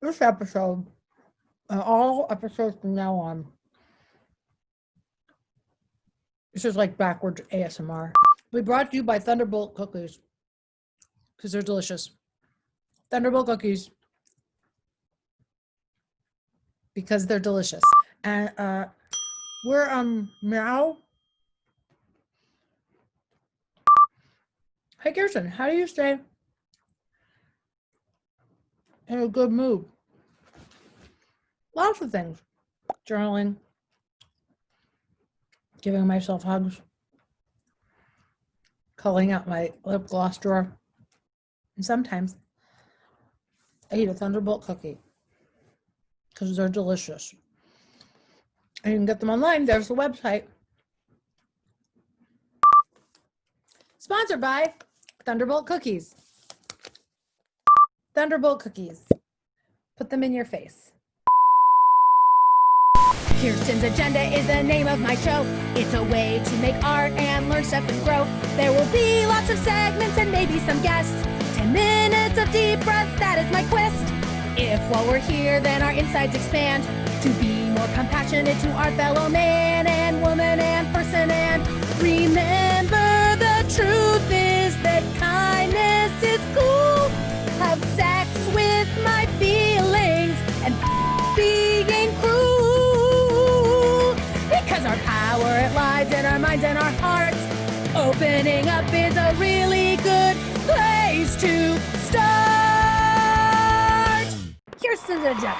This episode, and all episodes from now on, this is like backwards ASMR. We brought to you by Thunderbolt Cookies because they're delicious. Thunderbolt Cookies because they're delicious. And we're now. Hey Kirsten, how do you stay in a good mood? Lots of things. Journaling, giving myself hugs, culling out my lip gloss drawer, and sometimes I eat a Thunderbolt cookie because they're delicious. And you can get them online. There's the website. Sponsored by Thunderbolt Cookies. Thunderbolt Cookies. Put them in your face. Kirsten's Agenda is the name of my show. It's a way to make art and learn stuff and grow. There will be lots of segments and maybe some guests. 10 minutes of deep breath, that is my quest. If while we're here, then our insides expand to be more compassionate to our fellow man and woman and person. And remember, the truth is that kindness is cool. Have sex with my feelings and being cruel. Because our power, it lies in our minds and our hearts. Opening up is a really good place to start. Kirsten's Agenda.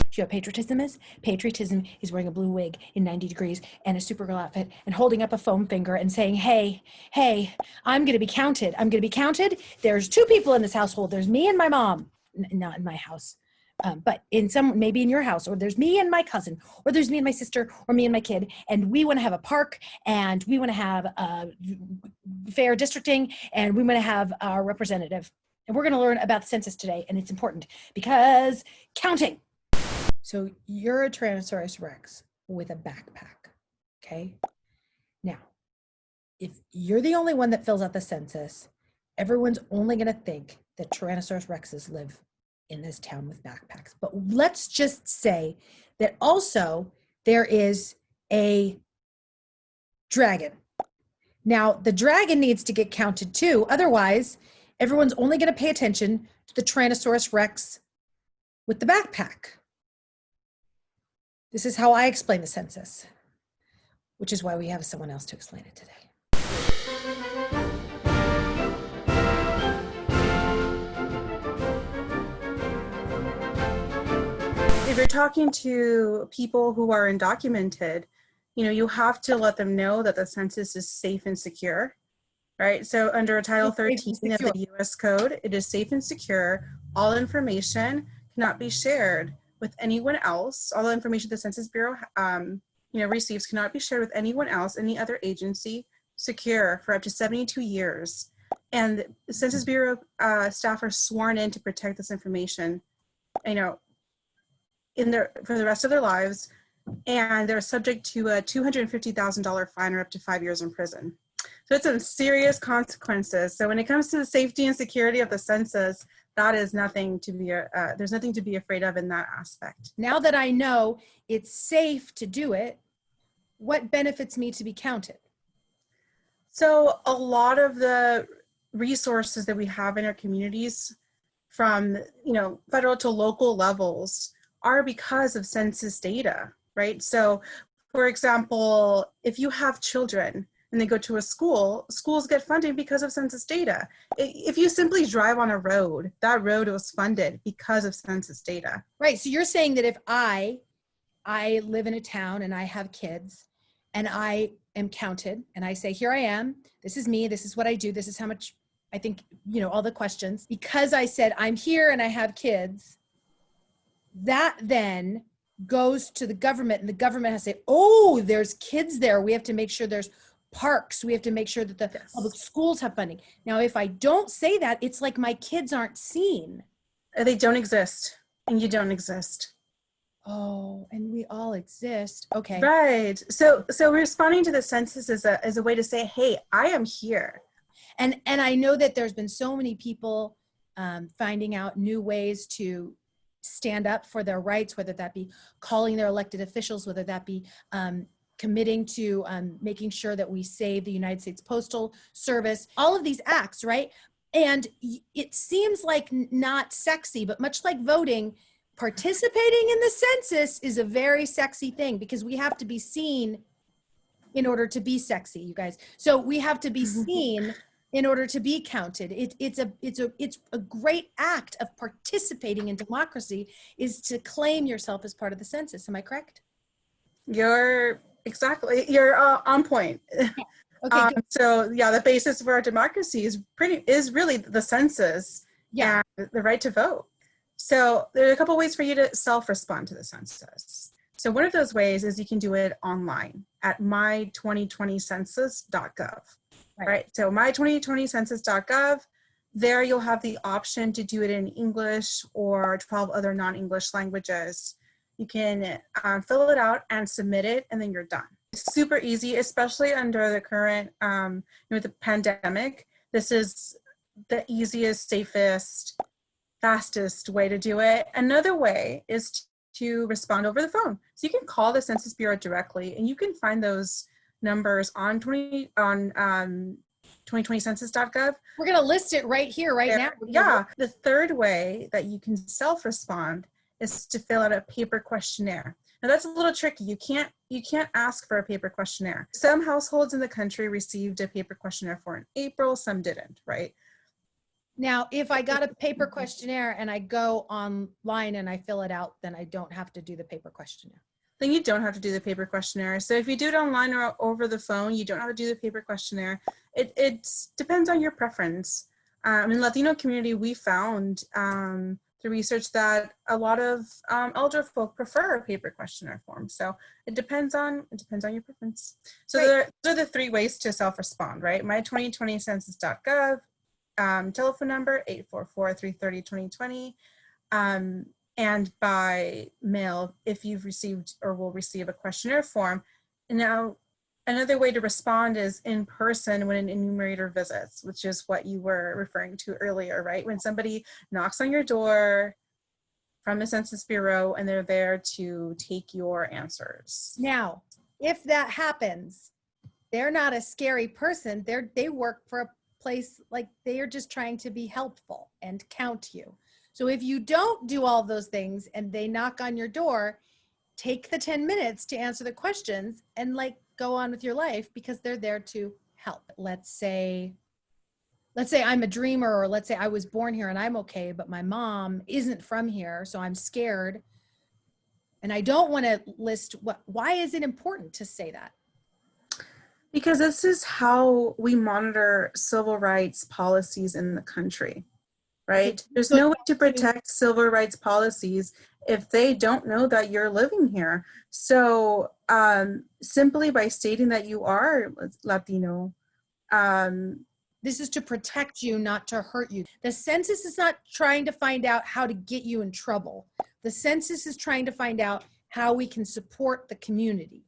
Do you know what patriotism is? Patriotism is wearing a blue wig in 90 degrees and a Supergirl outfit and holding up a foam finger and saying, hey, I'm going to be counted. I'm going to be counted. There's two people in this household. There's me and my mom. Not in my house, but maybe in your house. Or there's me and my cousin. Or there's me and my sister. Or me and my kid. And we want to have a park. And we want to have fair districting. And we want to have our representative. And we're going to learn about the census today. And it's important because counting. So you're a Tyrannosaurus Rex with a backpack, okay? Now, if you're the only one that fills out the census, everyone's only gonna think that Tyrannosaurus Rexes live in this town with backpacks. But let's just say that also there is a dragon. Now, the dragon needs to get counted too. Otherwise, everyone's only gonna pay attention to the Tyrannosaurus Rex with the backpack. This is how I explain the census, which is why we have someone else to explain it today. If you're talking to people who are undocumented, you have to let them know that the census is safe and secure, right? So under Title 13 of the US Code, it is safe and secure. All information cannot be shared with anyone else. All the information the Census Bureau receives cannot be shared with anyone else, any other agency, secure for up to 72 years. And the Census Bureau staff are sworn in to protect this information, for the rest of their lives, and they're subject to a $250,000 fine or up to 5 years in prison. So it's some serious consequences. So when it comes to the safety and security of the census, that is nothing to be, there's nothing to be afraid of in that aspect. Now that I know it's safe to do it, what benefits me to be counted? So a lot of the resources that we have in our communities from, federal to local levels are because of census data, right? So for example, if you have children and they go to a school, schools get funding because of census data. If you simply drive on a road, that road was funded because of census data. Right, so you're saying that if I live in a town and I have kids and I am counted and I say, here I am, this is me, this is what I do, this is how much I think, all the questions, because I said I'm here and I have kids, that then goes to the government and the government has to say, oh, there's kids there, we have to make sure there's parks, we have to make sure that the public schools have funding. Now, if I don't say that, it's like my kids aren't seen. They don't exist, and you don't exist. Oh, and we all exist. Okay. Right. So responding to the census is a way to say, hey, I am here. And I know that there's been so many people finding out new ways to stand up for their rights, whether that be calling their elected officials, whether that be committing to making sure that we save the United States Postal Service, all of these acts, right? And it seems like not sexy, but much like voting, participating in the census is a very sexy thing because we have to be seen in order to be sexy, you guys. So we have to be seen in order to be counted. It's a great act of participating in democracy is to claim yourself as part of the census. Am I correct? You're on point. Okay. So yeah, the basis of our democracy is really the census Yeah. and the right to vote. So there are a couple ways for you to self-respond to the census. So one of those ways is you can do it online at my2020census.gov. Right. So my2020census.gov, there you'll have the option to do it in English or 12 other non-English languages. You can fill it out and submit it, and then you're done. It's super easy, especially under the current, with the pandemic. This is the easiest, safest, fastest way to do it. Another way is to respond over the phone. So you can call the Census Bureau directly, and you can find those numbers on 2020census.gov. We're going to list it right here, right now. Yeah. The third way that you can self-respond is to fill out a paper questionnaire. Now that's a little tricky. You can't ask for a paper questionnaire. Some households in the country received a paper questionnaire for in April, some didn't, right? Now, if I got a paper questionnaire and I go online and I fill it out, then I don't have to do the paper questionnaire. Then you don't have to do the paper questionnaire. So if you do it online or over the phone, you don't have to do the paper questionnaire. It depends on your preference. In the Latino community, we found through research that a lot of elder folk prefer a paper questionnaire form. So it depends on your preference. So those are the three ways to self-respond, right? My2020census.gov, telephone number 844-330-2020, and by mail if you've received or will receive a questionnaire form. And now another way to respond is in person when an enumerator visits, which is what you were referring to earlier, right? When somebody knocks on your door from the Census Bureau and they're there to take your answers. Now, if that happens, they're not a scary person. They work for a place, like they are just trying to be helpful and count you. So if you don't do all of those things and they knock on your door, take the 10 minutes to answer the questions and like go on with your life because they're there to help. Let's say I'm a dreamer, or let's say I was born here and I'm okay, but my mom isn't from here, so I'm scared. And I don't want to list why is it important to say that? Because this is how we monitor civil rights policies in the country, right? There's no way to protect civil rights policies if they don't know that you're living here. So simply by stating that you are Latino, this is to protect you, not to hurt you. The census is not trying to find out how to get you in trouble. The census is trying to find out how we can support the community.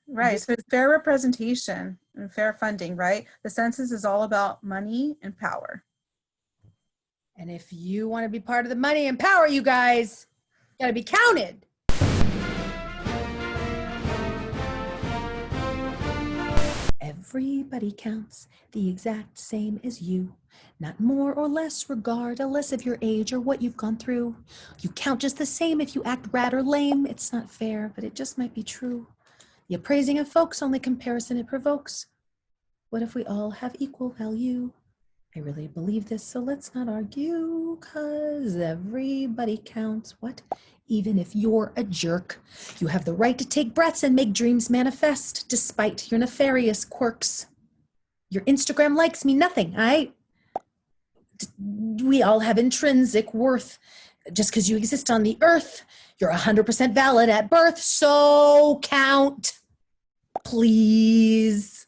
Right, so it's fair representation and fair funding, right? The census is all about money and power. And if you want to be part of the money and power, you guys got to be counted. Everybody counts the exact same as you. Not more or less regardless of your age or what you've gone through. You count just the same if you act rad or lame. It's not fair, but it just might be true. The appraising of folks, only comparison it provokes. What if we all have equal value? I really believe this, so let's not argue, 'cause everybody counts. What? Even if you're a jerk, you have the right to take breaths and make dreams manifest, despite your nefarious quirks. Your Instagram likes mean nothing, we all have intrinsic worth. Just because you exist on the earth, you're 100% valid at birth, so count, please.